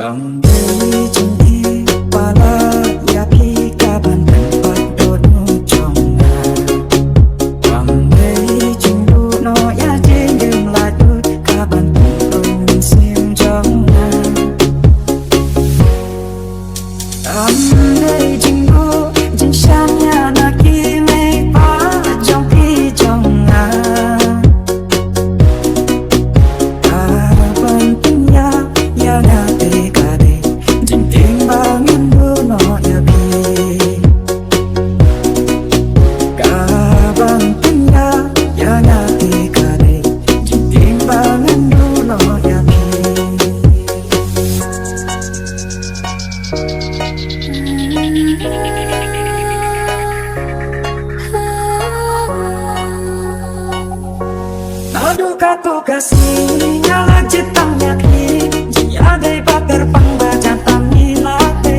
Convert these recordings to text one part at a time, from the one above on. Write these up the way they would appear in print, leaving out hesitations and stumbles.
Cầm tay chân đi qua la ya khi cả bàn tay bắt đốt trong ngà. Cầm tay chân đu nó ya trên đường lại đốt cả bàn tay không xem trong ngà. Cầm tay chân đu trên sàn nhà na khi mây phá trong khi trong ngà. Aduh kau kasih nyala ciptanya ki jia dei terbang baca tani late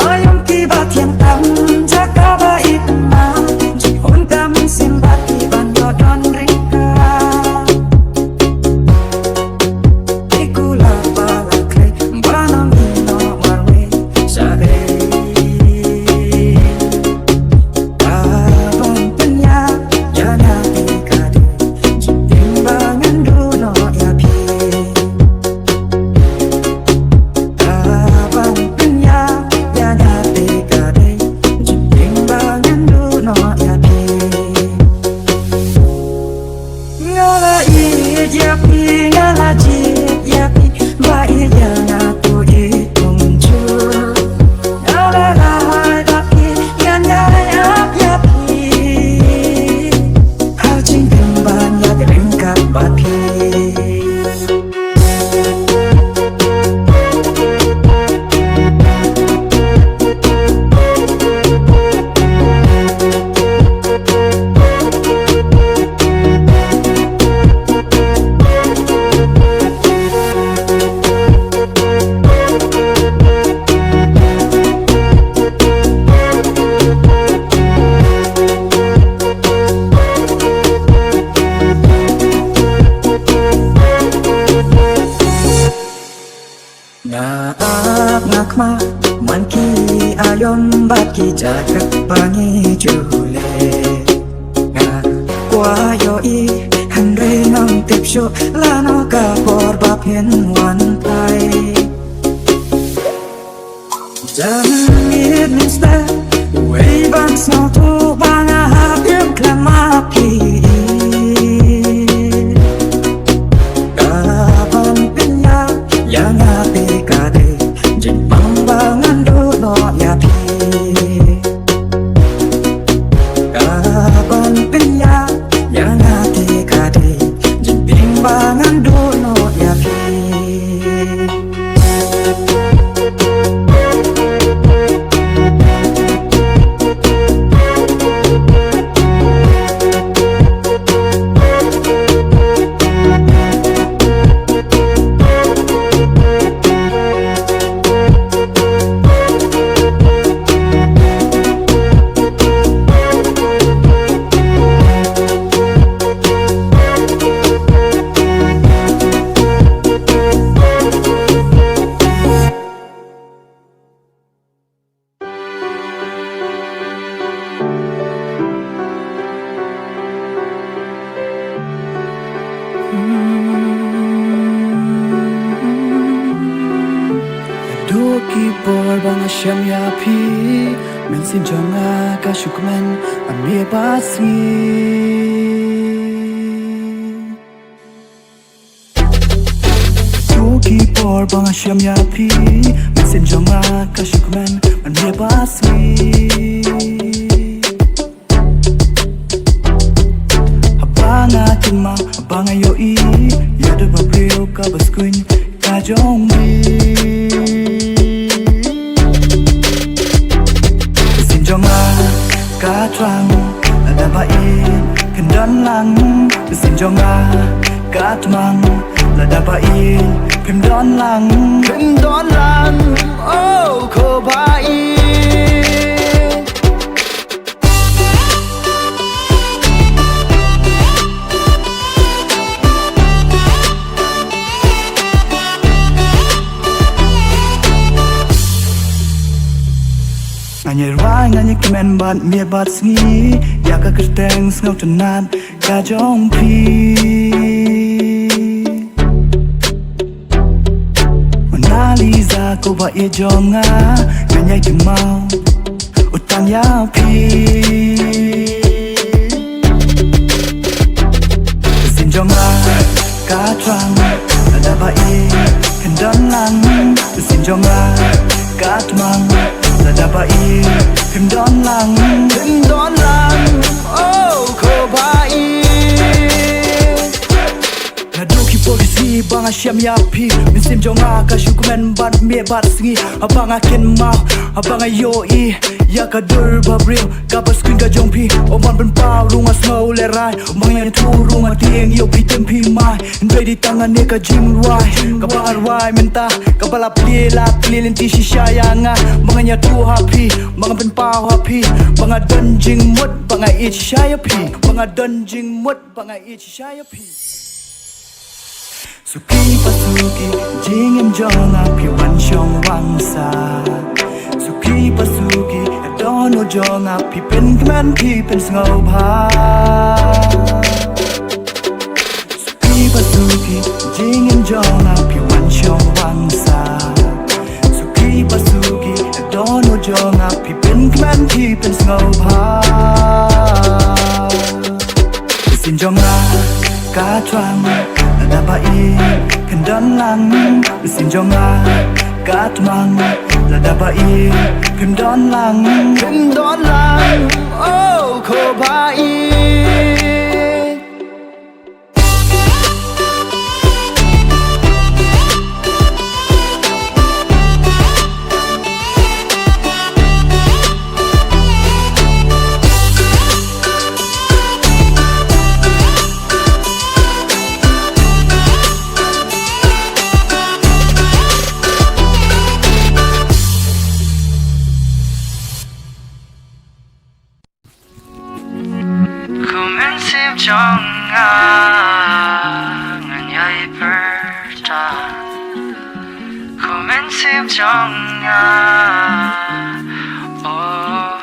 ayam kibat yang tam jaga baik ma jihun kami simbati banyo don ringka ikula balakre banam ino marwe sare abang penya yana Naap ngakma manki ayom baki jagat pangi jule nga kwa yo i hanre nang tipsho lano ka por bapien wan pai jam it instead way back snow to banga hapim klama pi yang hati kade jin pambangan dono ya pi kapan penya yang hati kade jin pambangan dono ya pi Keyboard bang asyam ya pi men sin jonga ka shukman amye baswi keyboard bang asyam ya pi men sin jonga ka shukman amye baswi abanga tima abanga yo i ya de babrio ka baskuin ka jongbi ka trang ada bain kendan lang mesin jonga ka tmang lada bain kendon lang oh ko bain Menyerah nganya kemen bat mie bat sengi ya ka kerteng sengau tenan ka jongpi Mona Lisa ko ba ye jonga nganya kemau utang ya pi Sin jonga ka trang ada ba ye kendan lang Sin jonga ka tmang ada ba ye Him don lang oh ko ba ye Naduki polisi banga syam yapi Misim jonga ka syukumen bat mie bat sengi Abang akin mau abang ayoi Ya ka dur babril ka ba screen ka jongpi Oman ben pau runga snow le rai Omang yang tu runga tieng yo pi tempi mai Ndoi di tangan ne ka jing ruai Ka ba arwai menta ka ba la pli lenti shisha yanga Manganya tu happy Mga ben pau happy Mga donjing mut banga ich shaya pi Mga donjing mut banga ich shaya pi Suki pasuki jingem jonga pi wan shong wang sa Suki pasuki dono jonga pi pen kman pi pen sngau bha Suki pasuki jingem jonga pi wan shong wang sa Suki pasuki dono jonga pi pen kman pi pen sngau bha Sin jonga ka twang ada ba i kendan lang Sin jonga ka tmang ada ba i Pim don lang oh ko ba i Jonga nganyai perta Kumensip jonga oh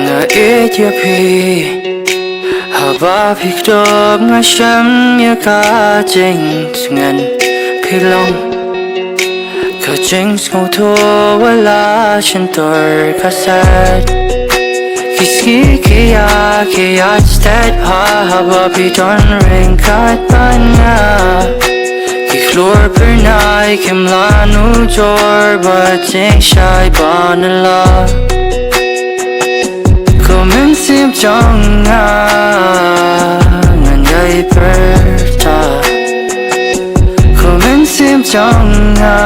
Nga Ethiopia Haba pikdop nga syam ya ka jing ngan pilong Ka jing ngau to wala shintor kasat Kiski kia stad pa haba pidon ring kat banya Kiklor pernai kim lanu jor ba jing shai banala Kumensip jonga nganyai perta Kumensip jonga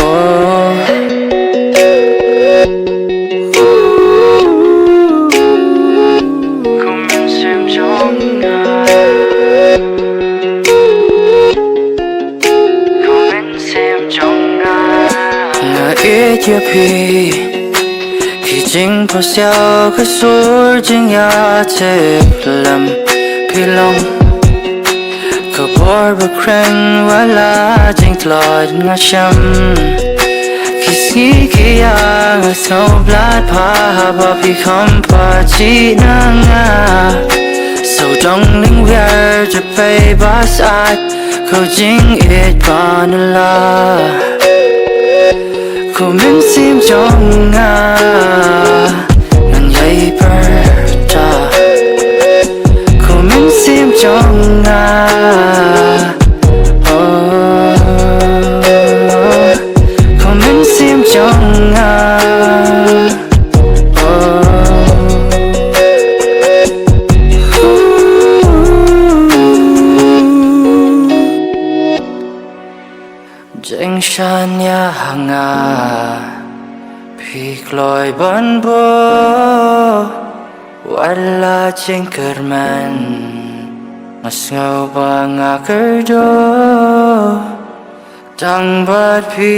oh Kumensip jonga Kumensip jonga Nga Ethiopia Jing po xiao ka sur jing ya te lam pilong Ka bor ba kreng wala jing tlod nga syam Kisi kia nga snow blood pa haba pi kampa chi na nga So dong ling wear je pay bas at Ko jing it ba nala Kumensip jonga nganyai perta Kumensip jonga oh Kumensip jonga Jeng shan ya hanga Pik loy ban bo Wala jeng kerman Mas ngau ba nga kerdo Tang bat pi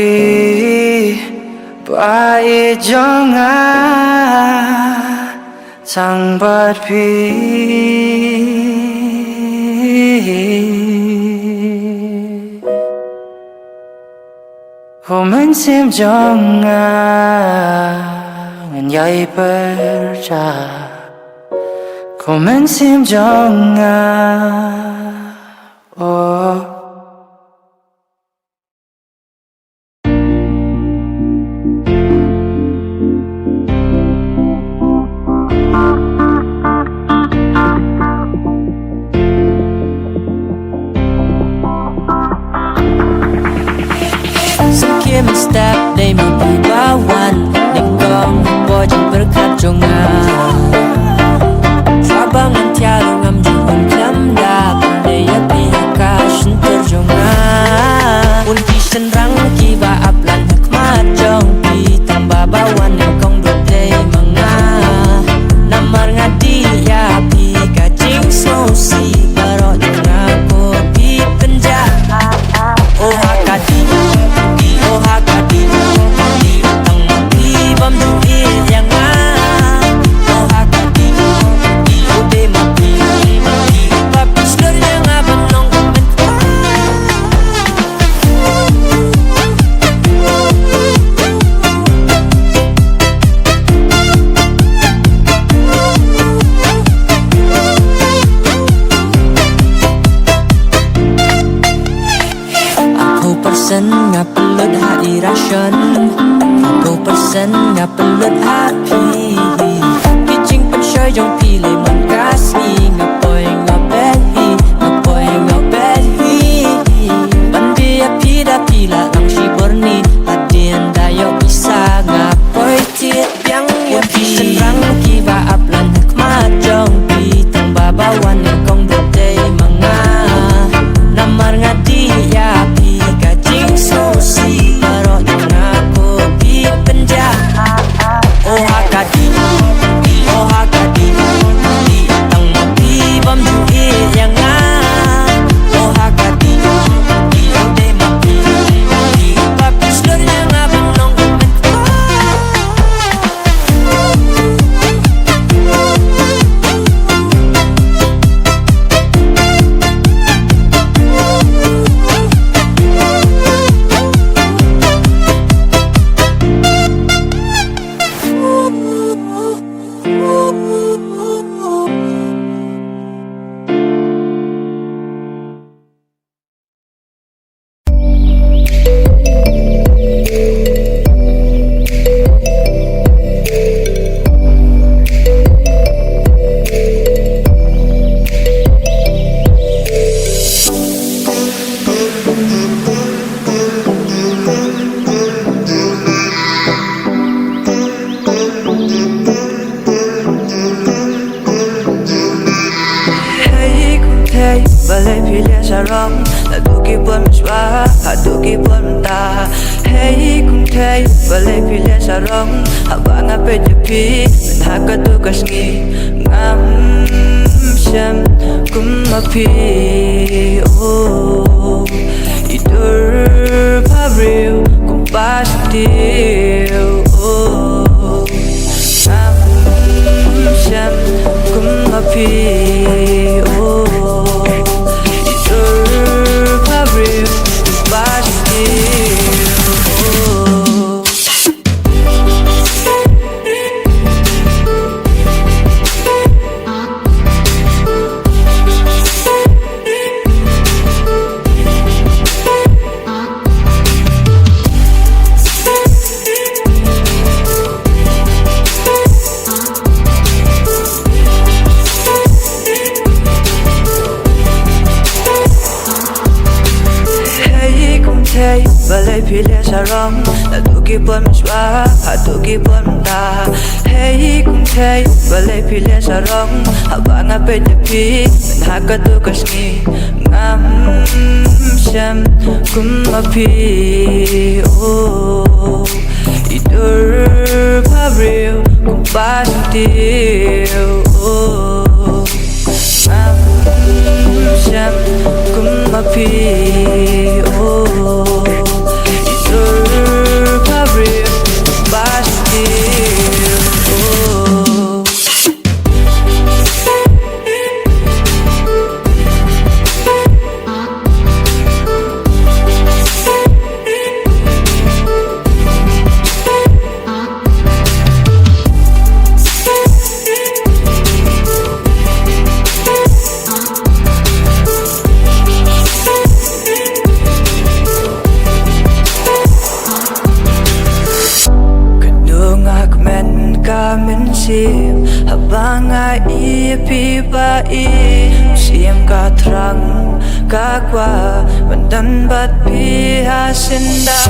Pai jonga sang bat pi Ko men sim jonga ngan yai perja Ko men sim jonga oh Step day magbibawan Ninggong boy jeng berkat jonga Sabangan tiaro ngam jungun klamda Pandaya pihaka shunter jonga Unti senrang kiba aplan hikmat jong Pi tambah bawan ninggong dodai manga Namar ngadi ya pi kacing sosi Barok jonga ko pi penja Oh hakati Oh hakati di tang pi bam duit yang oh hakati di ude mati di papi slur yang abanong Aku persen ngapelut hati rasion Aku persen ngapelut hati Kicing pensyoy jong pilih mengkasih Ngapoy ngabehi Ngapoy ngabehi Bandi api dah pila lang si borni Hadian dayo bisa ngapoy tiet yang yupi Senrang kiba aplan hikmat jong pi Tang babawan yang kong dodai mga Namar ngadi ya pi kacing sosi Barok yang aku pi penja Oh hakadi Oh hakadi di tang pi bam duit yang Oh hakadi di ude mati di papi slur yang abanong Balai pilih sarong Laduki buat mesra Haduki buat mentah Hey kung tay Balai pilih sarong Abang apa jepi Menhaka tugas ngi Ngam syam Kum api Oh Idur pabriu Kum pastiu Oh Ngam syam Kum api Oh Balai pilih sarong Laduki buat mesra Haduki buat mentah Hey kung tay Balai pilih sarong Abang apa jepi Menhaka tugas ngi Ngam syam Kum api Oh Idur pabriu Kum pastiu Oh Ngam syam Kum api Oh Idur pabriu lebih baik Siam ka terang ka kwa Bandan bat pihak sendah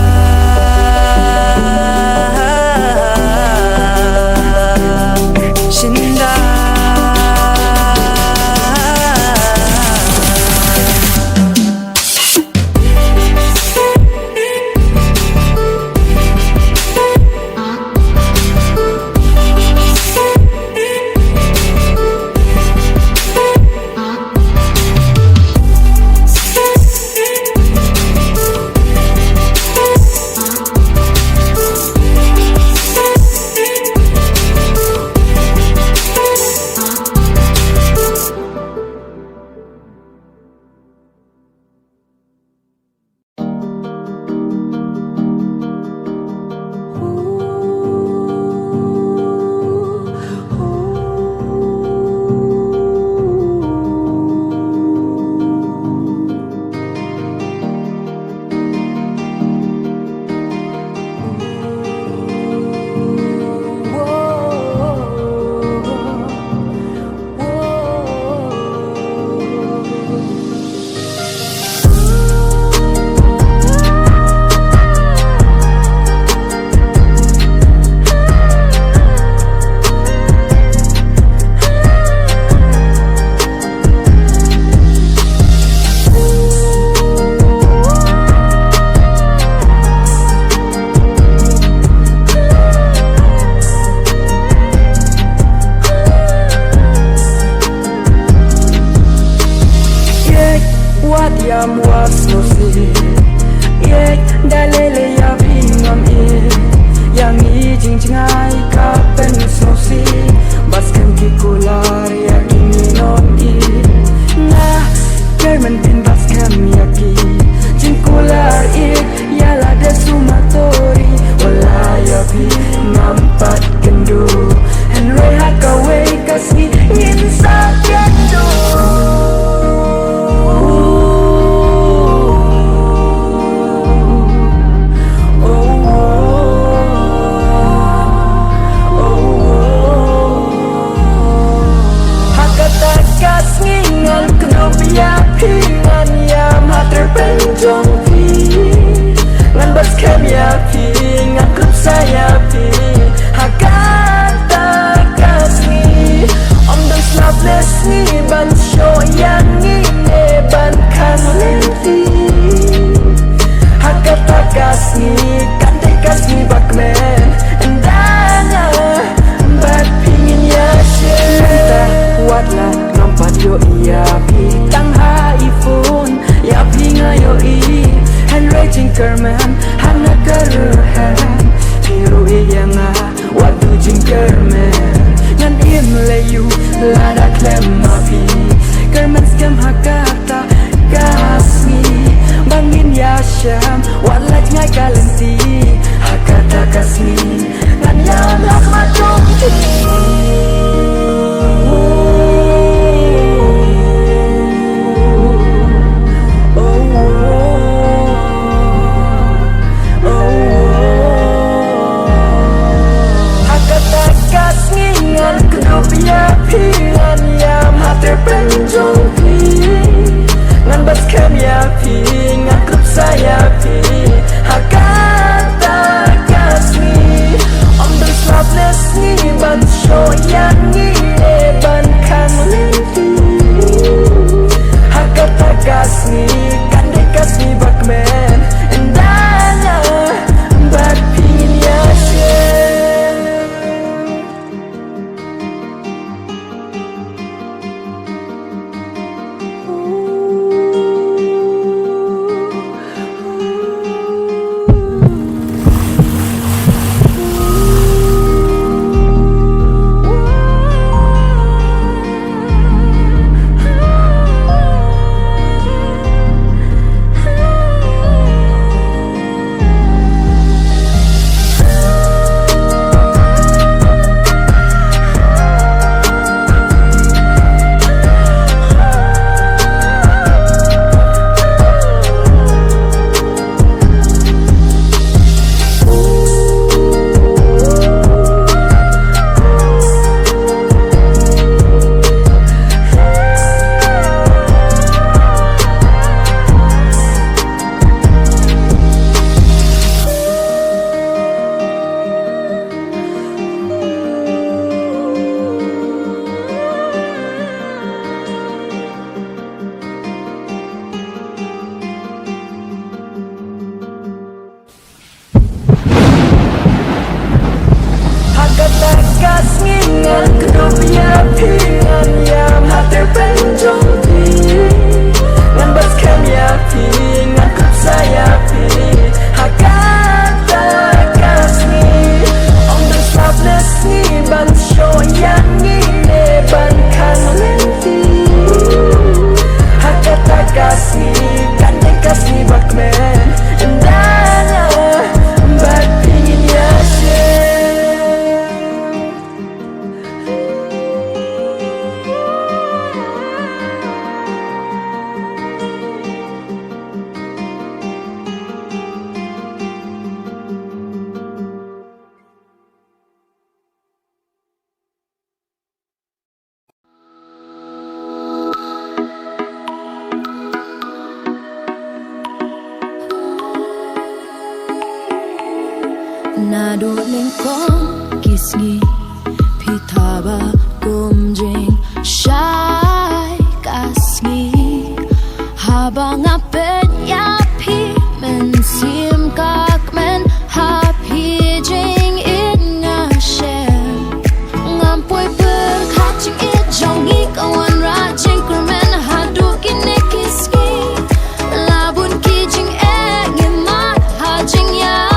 kasih bakmen Indahnya bat pingin ya Nado lingkong kisngi Pitaba gumjing Shy kasngi Habang apet yapi Mensim kakmen Happy jing it nga shem Ngampoy berkacing it Jongi kawan rajing Kermen haduk ini kiski Labun kijing ngimat hajing ya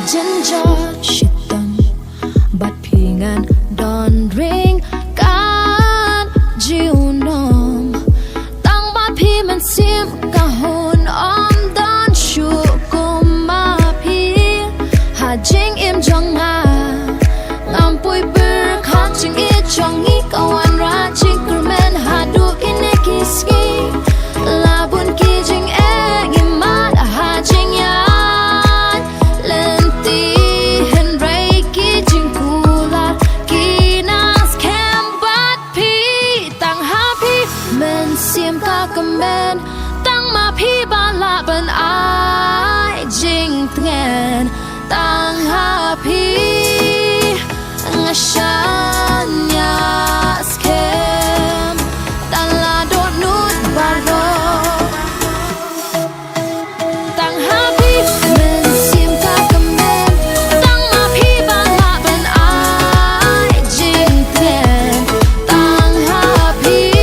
Jenjot shitam Bat pingan don ring kan jiunom Tang bat pi men sim kahun om don syukum ma pi Hajing im jong nga Ngampui berkacing i jongi kawan rajing Kermen haduk ini kiski Labun kijing imat hajing ya Sim kakemen Tang ma pi balak ben ai jing tengen Tang happy Ngasanya skem Dan ladot nut baro Tang happy Men sim kakemen Tang ma pi balak ben ai jing tengen Tang happy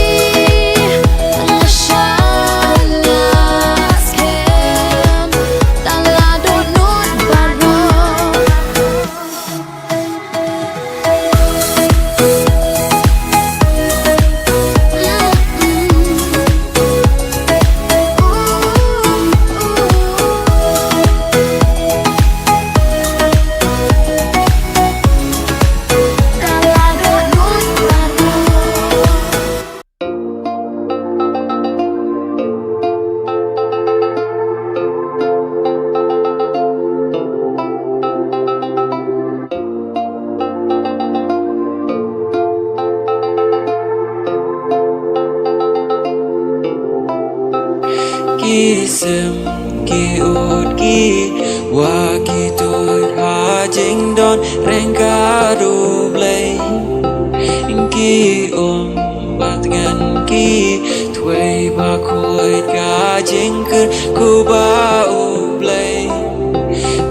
Kisem ki ut ki wa ki tut ha jing don rengka du blay ki bat ngan ki thuê ba khôi ka jing cứ ku ba u blay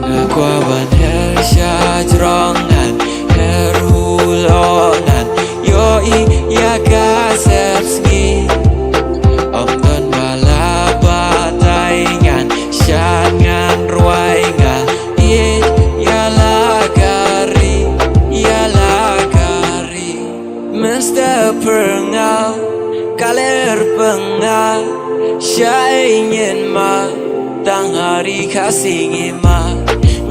nga qua ban her sha trong ngan her hu lo nan yo i ya ka sep ski om don Jangan ruai ngan ye yala gari Mesta pengau kaler pengau Syainyin ma tang hari kasih ma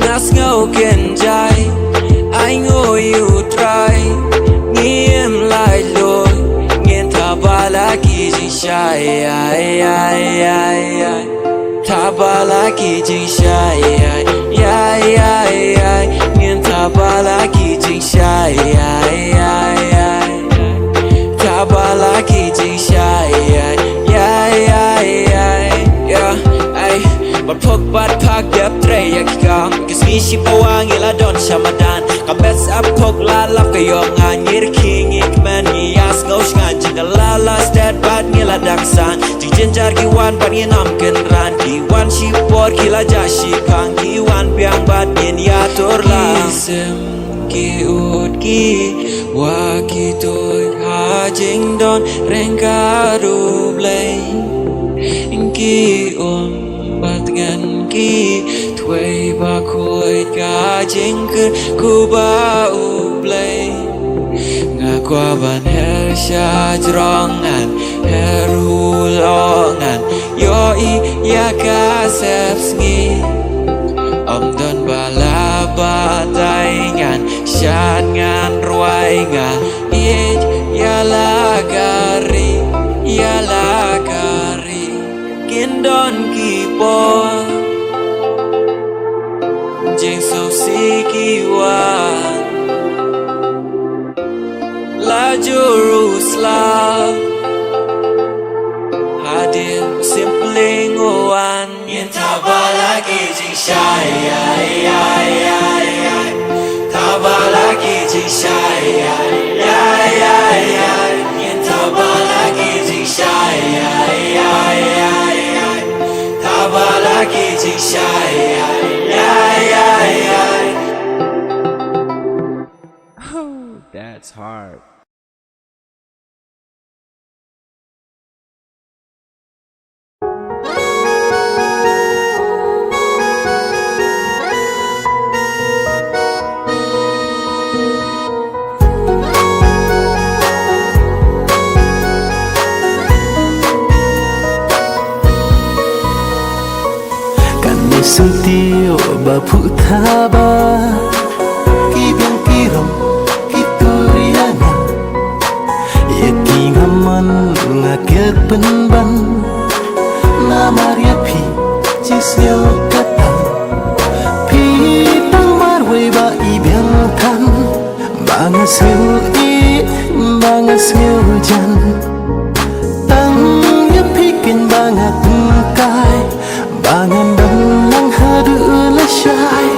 Ngas ngau kenjai I know you try Ngiem lai loi Ngien tabala kijing syai Tabala kijing syai Ngien tabala kijing syai Tabala kijing syai si pawang ila don shamadan kabes apok la lap kayong ngir king ikman ngiyas ngos ngan la last dead bad ngila daksan jinjar giwan ban nginam kenran giwan si por kila jashi kang giwan piang bad ngin ya turla isem ki ut ki wa ki toy ha jing don rengka rublay ki bat ngan ki thuay ba khôi ka jing kun ku ba ublay nga qua ban her sha drongan her hulongan yo I ya ka sep sngi don bala ba dai ngan shan ngan ruai nga it ya la gari kin don ki po jing so si ki wan La Jerusalem Hadir simpling oan Yen tabalaki jing shy Tabalaki jing shy Yen tabalaki jing shy Tabalaki jing shy That's hard. Kami sentiu bapu thaba ki biang kirong ngakir penban na maria pi jisyo kata pi tang marwe ba ibiang tan banga sel jan tang ya pikin banga tungkai bangan bang lang hadu la shai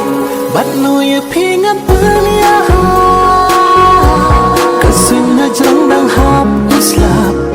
bat no ya pingat punya kasuna jang dang hap islap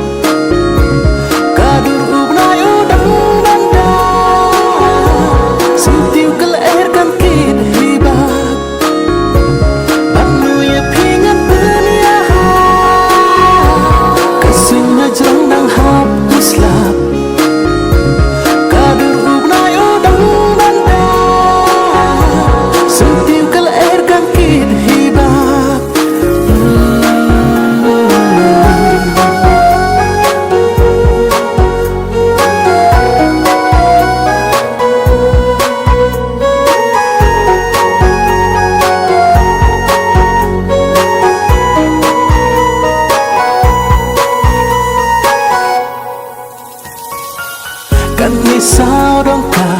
sao đong cả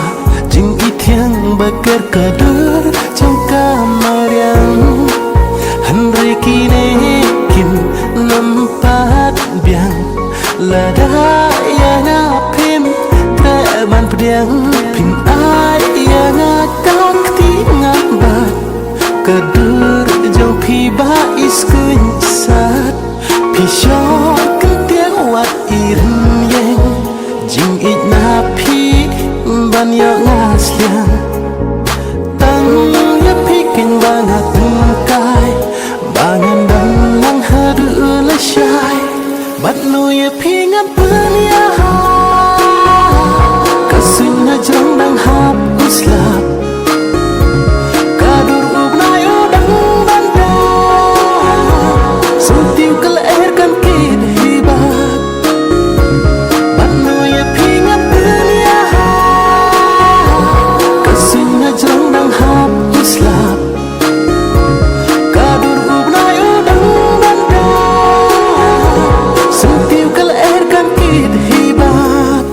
jing I thiang bakar kadur trong kamar yang handre kine kin nampat biang lada ya na pim ta ban pdiang pim ai ya na kak ti ngabat kadur jong pi ba iskuin sat pi shok tiang wat irin yang jing it na pi ban yo ngasliang tang ya pikin bangat tungkai bangan dang lang hadu la shai bat no ya pingat punya kasuna jang dang hap uslap kadur ubnayo dang banda sutiu kal air kan kid hibat bat no ya pingat punya kasuna jang dang hap uslap kadur ubnayo dang banda sutiu kal air kan kid hibat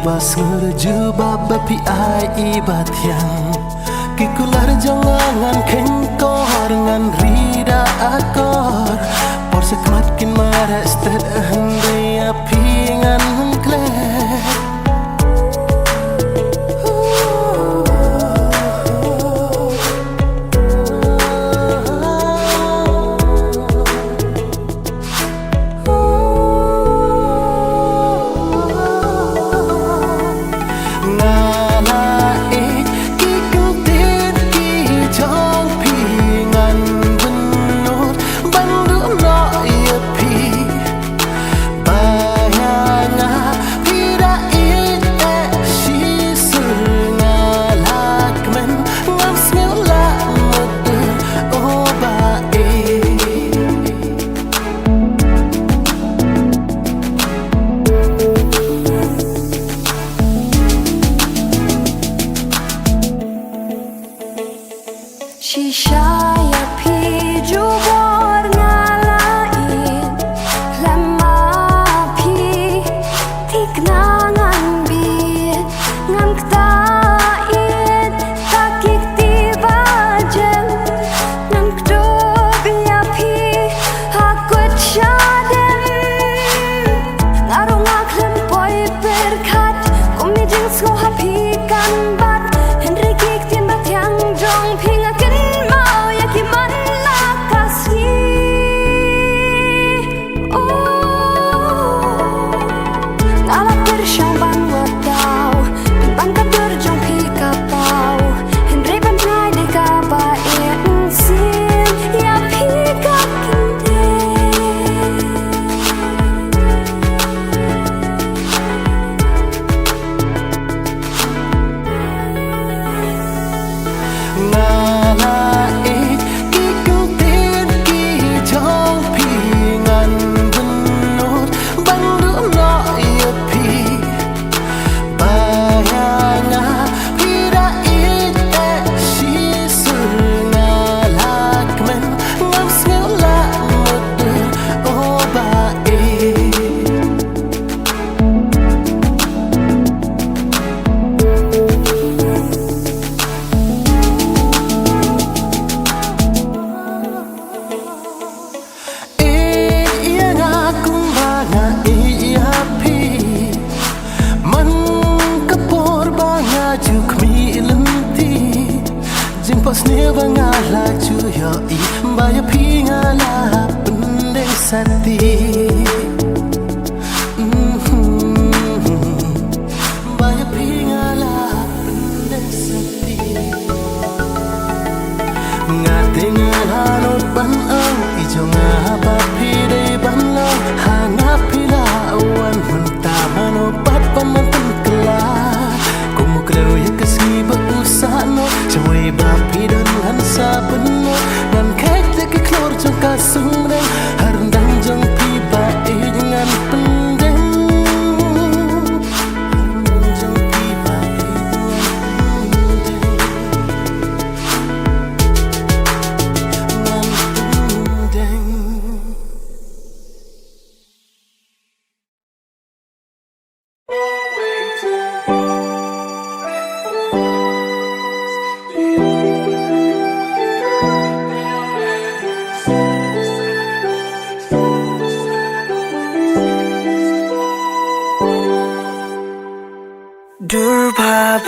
bas ngerju baba pi ai ibat yang kikular jangan kengkor ngan rida akor por sekmatkin mara sted hende api ngan klek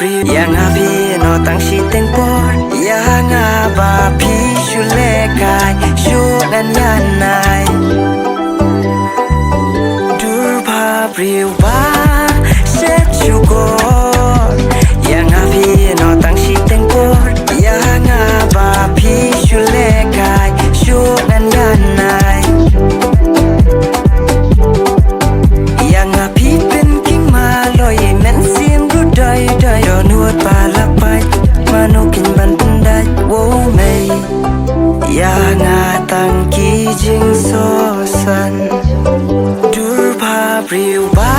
yang api no tang si tempor yang api shulekai shunan yanai durba priwa set syukur yang api no tang si tempor yang api shulekai shunan yanai yang api penking maloi mensim rudai dayo nuot palakpai manukin ban pendai wo mei yang atang kijing sosan durba priwa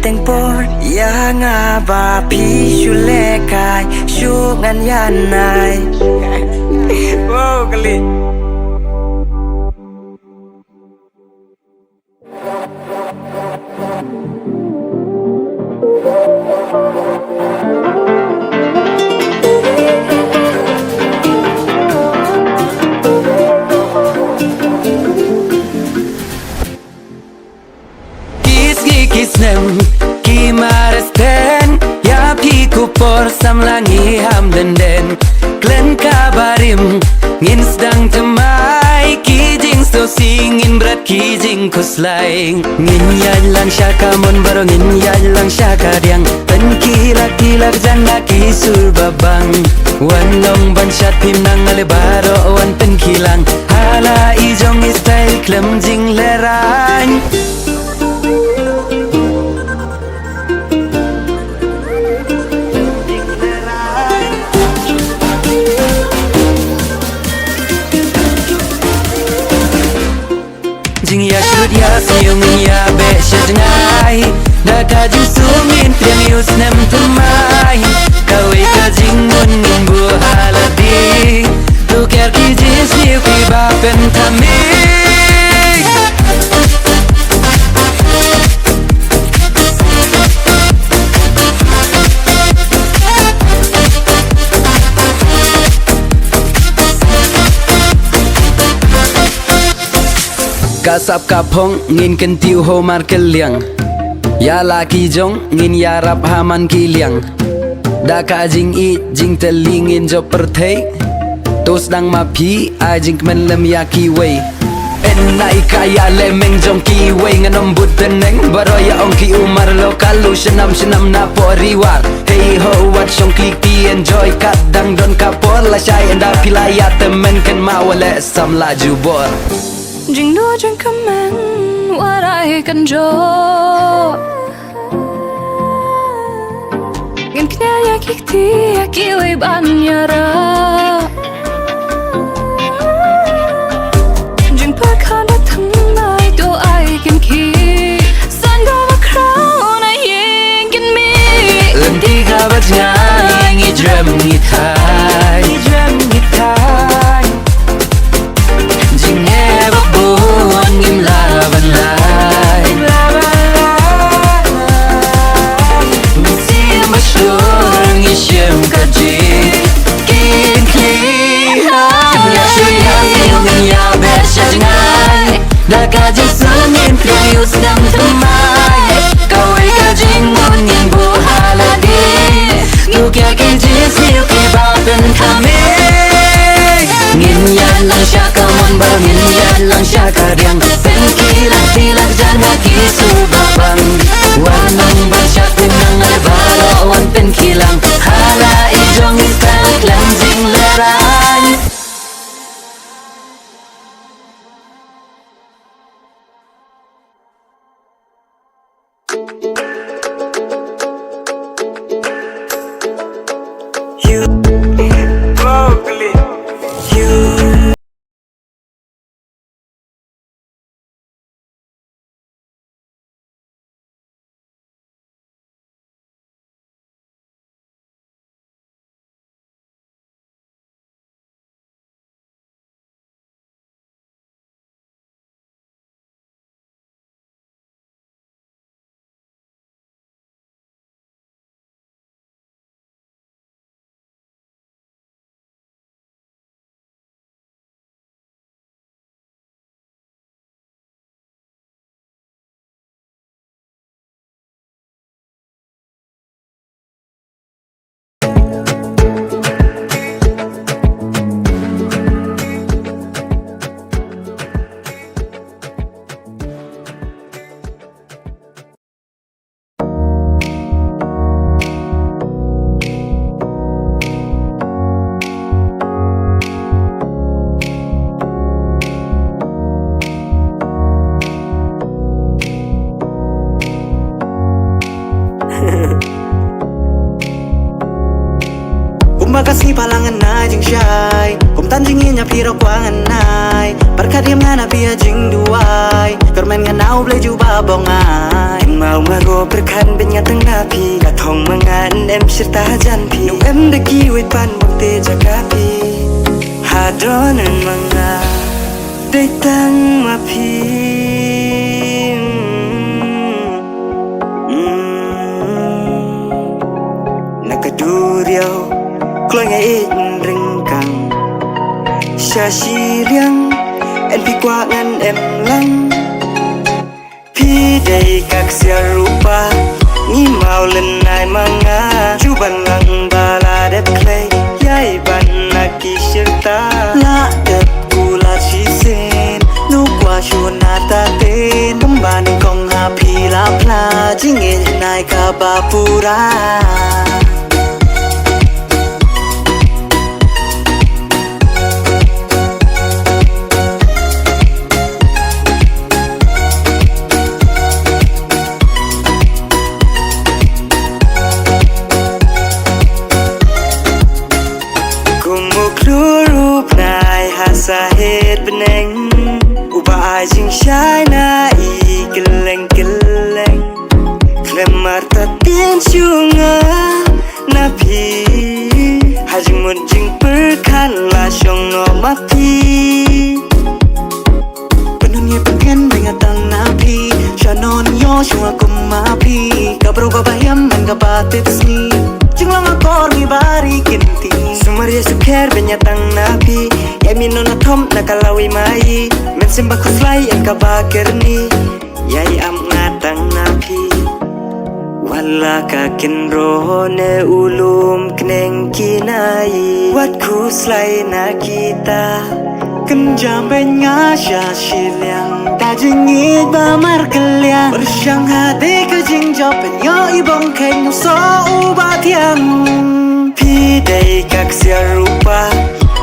teng por ya nga ba pi shu le kai shu ngan yan nai wow kali Kisnem kimaresten ya piku por samlangi ham denden klen kabarim ngin sedang temai kijing so singin berat kijing kuslaing ngin yalang syaka mon baro ngin yalang syaka diang pen kilak kilak janda kisul babang wanong banshat pim nang ale baro wan pen kilang hala ijong style klem jing lerang Jing ya shoot ya siung ya be shajngai da ka jing sungin premius nem tumai kawe ka jing mun ngin bu haladi tu ker ki jis ni ki ba pen thami kasap kapong ngin ken tiu ho mar keliang ya laki jong ngin ya rap haman kiliang da ka jing i jing telingin jo perthei tos dang ma phi a jing men lem ya ki wei en nai kaya lemeng jong ki wei nganom but teneng baro ya ong ki umar lokal lu senam na poriwar hey ho what song klik ti enjoy kat dang don kapor la shai enda pilaya temen ken mawale sam laju bor Jing no jing kamen what I can jo Ngin knya ya kikti ya kiwi banyara Jing pa khanda thang nai do I can ki San go ma crown I yin can me Lem tiga bat ngai ngi drum ngi thai Jing never born ngim laban lai Mesti masyur ngi shem kaji Kin kli Ya shui ya siung ya besha jengai Da kaji sungin prius dam temai Kawai kaji ngin bu haladi Nukia kijis niuki bapen kami Ngin yalang syaka mon bar ngin yalang syaka diang pen kilak kilak jana kisu babang wanong bansyak pinang ale baro wan pen kilang hala ijong istal cleansing lerang Makasih palangan na jing syai kum Tanjinginya piro kuangan nai Berkat diam ngana pia jing duai Kermen nganau boleh juba bongai Mau maro berkan benya teng napi Katong mangan em serta janpi Nung em deki wait pan bukti jagapi Hadonan manga Datang mapi Nakaduriao Klonya in ringkang Xa xì liang En pi qua ngăn em lăng Pi đầy các xia rupa Nghi màu lần này manga Chú bàn lăng ba la đẹp clay Yai bàn na ki shirta La đẹp ku la chi sen Nô qua chuan na ta tên Tâm bàn kong ha pi la pla Chính nghe nai ka ba pura Sa hết bên anh Uba ai jing shai na I keleng Klem marta tien shunga Na pi Hajing mun jing perkan la shong no ma pi Penunye pengen bengatang na pi Shanon yo shunga kum ma pi Kabro babayam man kabatit sni Jing lang akor mi bari kinti Sumaria suker benyatang napi Yamino na tom nakalawi mai Men simba kuslay ang kabakerni Yay am ngatang napi Wala ka kinro ne ulum kneng kinai Wat kuslay na kita Kenjam benya sya shiliang Kajingit ba markeliang Bersyang hati kajing jopen Yo ibong keng so ubat yang Pi đầy các xia rupa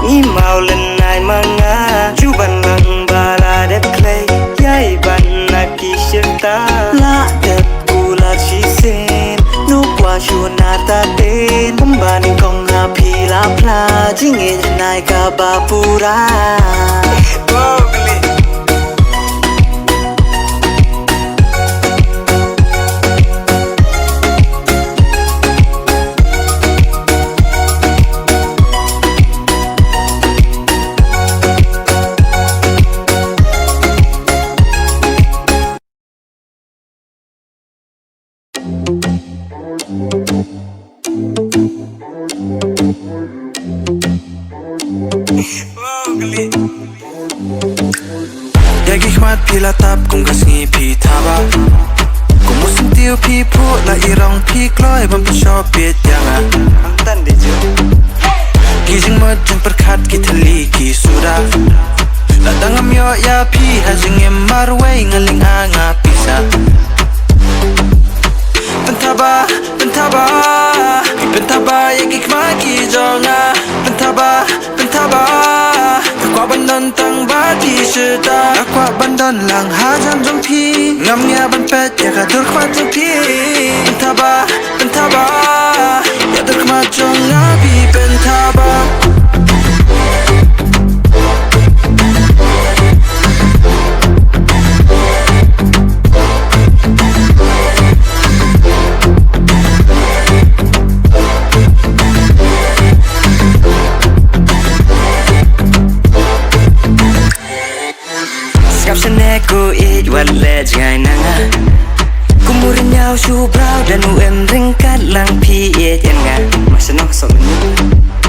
Nghi màu lần này manga Chú bàn lăng ba la đẹp clay Yai bàn na ki shirta La đẹp ku la chi sen Nô qua chuan na ta tên Tâm bàn kong ha pi la pla Chính nghe nai ka ba pura Yagi khmat pila tap kung kasngi pi thaba Kung musim tiu pi pu la irong pi kloy bam pi shop pit yanga Ang tan de jo Gijing mod jeng perkat ki thali ki suda La dangam yo ya pi hajing em marway ngaling anga pisa Pentaba Pentaba yagi khmat ki jonga Pentaba Kwa bandon tang ba ti shita Kwa bandon lang hajan jong pi Ngam ya ban pet ya ka dur kwa jong pi Pentaba Ya dur kwa jong nga pi pentaba Ku it wale jai nanga Kumurin nhau su brau dan em ringkat lang pi it enga Masa nok sok ni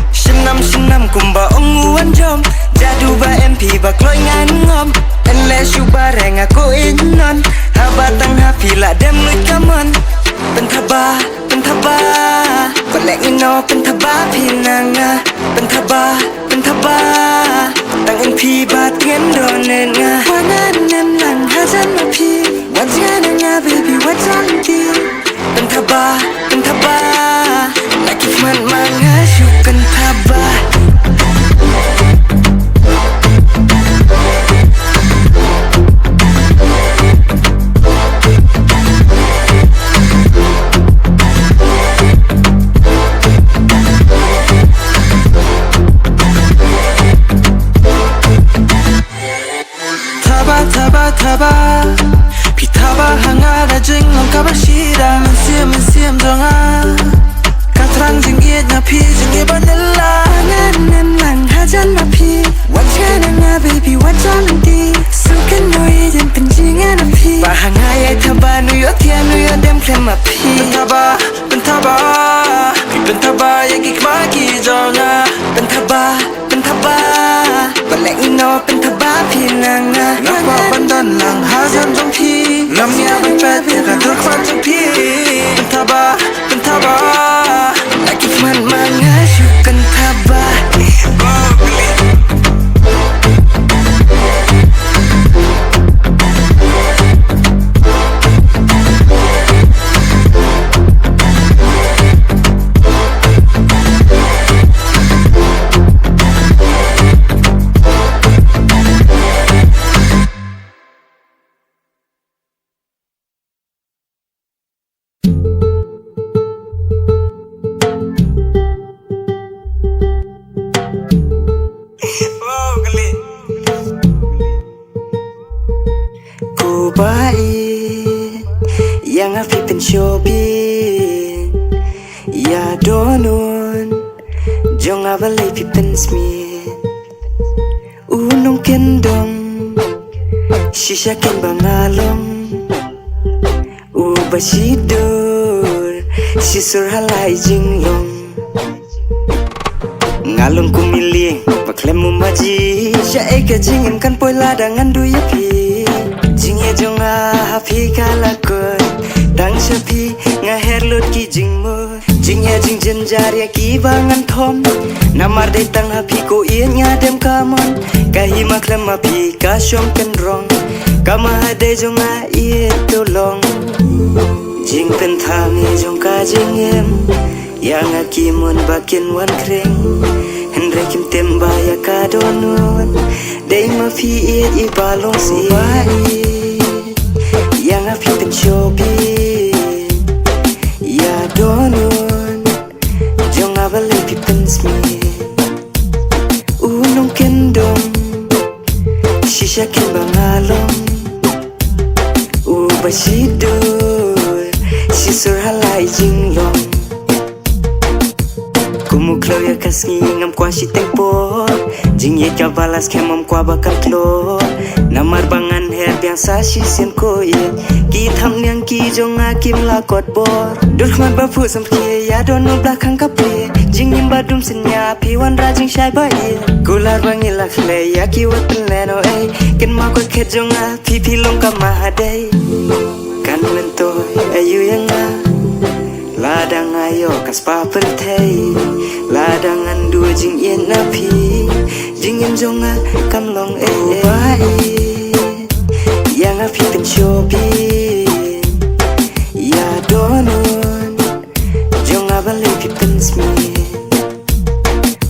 Shenam kumba onguan jom Jadu ba MP ba kloy ngan ngom Enle su bareng aku inon Habatang hapi la dem lui kamon Pentaba Kolek ino pentaba pinanga Pentaba Tang MP ba tien donen nga Wanan nem lang hajan ma pi Wajana nga baby wajan ti Pentaba Nakif man manga syukan taba 피 중에 바닐라 나는 랑하잔 마피 완전한 baby 완전한디 속은 너의 jem pencingan api Bahangaya taba nuyo tia nuyo dem klem api Bentaba, bentaba Bentaba yagi kmaki jonga Bentaba, bentaba Balek ino bentaba pinanga Nakwa bandan lang hazan jong pi Namnya bepet yaka durkwan jong pi Bentaba, bentaba Lagi kman mangasuk bentaba Baik yang api penshobin ya donun jong abalay pipen smith unong kendong shisha ken bangalong ubasidur sisur halay jinglong ngalong kumiling baklemu maji sya eka jingim kan poy ladangan duyapi Jingye jonga hapi kalakon Dang shapi ngaher lut ki jingmo Jingye jing jenjar ya ki bangan thom Namar day tang hapi ko iyan nya dem kamon Kahi maklem hapi ka syom ken rong Kama haday jonga iye tolong Jing pentami jong ka jingem Yang akimun bakin wan kring Henry kim temba ya ka donun Day mafi it ibalong si yang api penshobin ya donun jong abalay pipen smith unong kendong shisha ken bangalong ubasidur sisur halay jinglong kumuklaw ya kasngi ngam kwa si tempo jing ye ka balas kemam kwa bakal klo namar bangan her biasa si sen ko ye ki tham nyang ki jong akim la kot bor durkhman ba pu sam ki ya don no belakang kape jing nim badum senya piwan rajing shai ba ye kular bangi la khle ya ki watan leno e ken ma ko khet jong a pi long ka ma hadai kan lento ayu yang ladang ayo kas pa pertei ladangan dua jing yen api jing yen jonga kam long bai yang api penshobin ya donun jonga balay pipen smith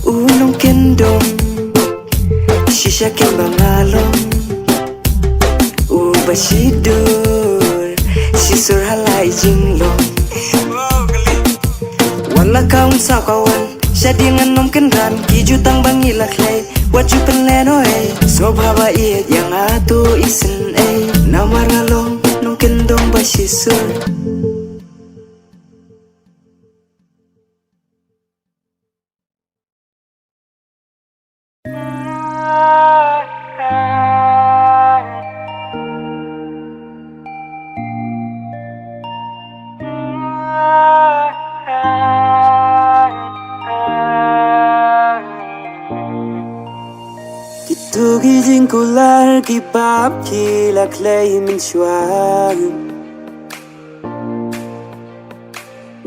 unong kendong shisha ken bangalong ubasidur sisur halay jinglong Wala kaun sa kawan Siya di nga nom kenran Kijutang bangi laklay Waju penleno eh Sobhaba iit yang ato isen eh Namar ngalong Nong kendong basisur Tugi jing kular ki pap ki la clay min chuan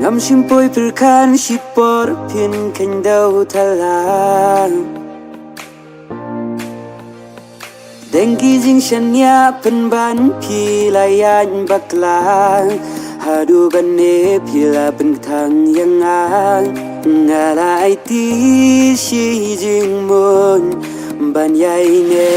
Ngam shimpoi perkan shipor pin kendau talang Dengki jing shanya penban pi layan baklang Hadu bane pila bentang yang ngalai ti shi jing mon banyai ne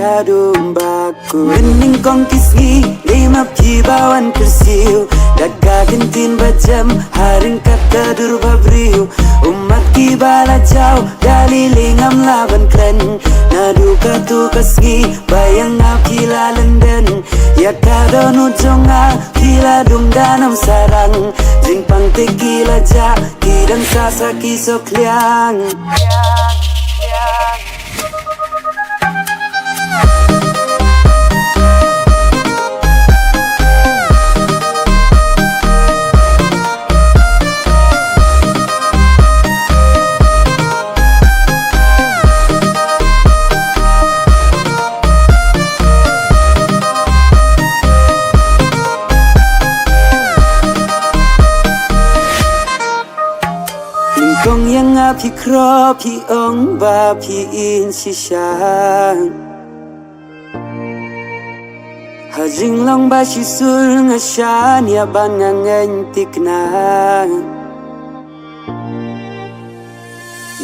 hadum baku Mening kong kisgi lima pibawan kersiu Daga gentin bajam haring kata durba briu Umat kibala jauh dali lingam laban kren Nadu katu kasgi bayang apila lenden Ya kadonu jonga kila dung danam sarang Jing pang tequila ja kidang sasa kisok liang Kong yang api kro pi ong ba pi in si shang Hajing long ba si sul nga shan ya ban nga ngeng tik na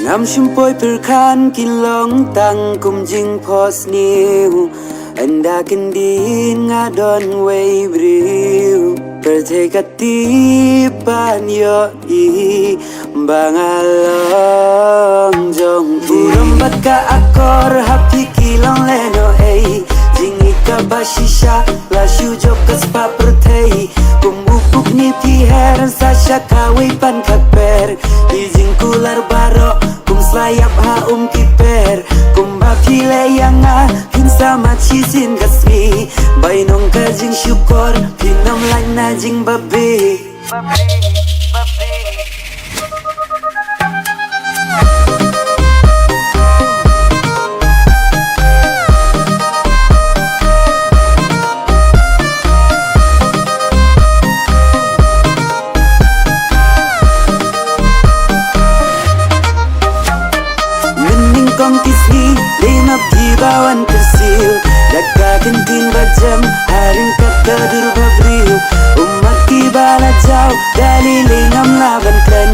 Ngam shumpoy perkan kin long tang kum jing pos niu Anda kendin nga don way briu Pertekatipan yo i bangalong jong Urombat ka akor hapi kilong leno ei Jingi ka bashisha la shujo kaspa pertei Kumupuk ni piheran sasha kawai pan kaper Dijing kular baro kum slayap ha kiper Kumba pile yang sama chisin gasmi Bainong ka jing syukor pinam lang na jing babi Mening kong kisgi lima pibawan kersil Daga gentin bajam haring kata durba briu Umat kibala jauh dali lingam laban klen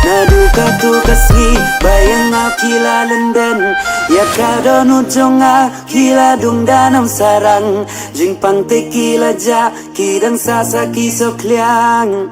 Nadu katu kasgi bayang apila lenden Ya kadonu jonga kila dung danam sarang Jing pang tequila ja kidang sasa kisok liang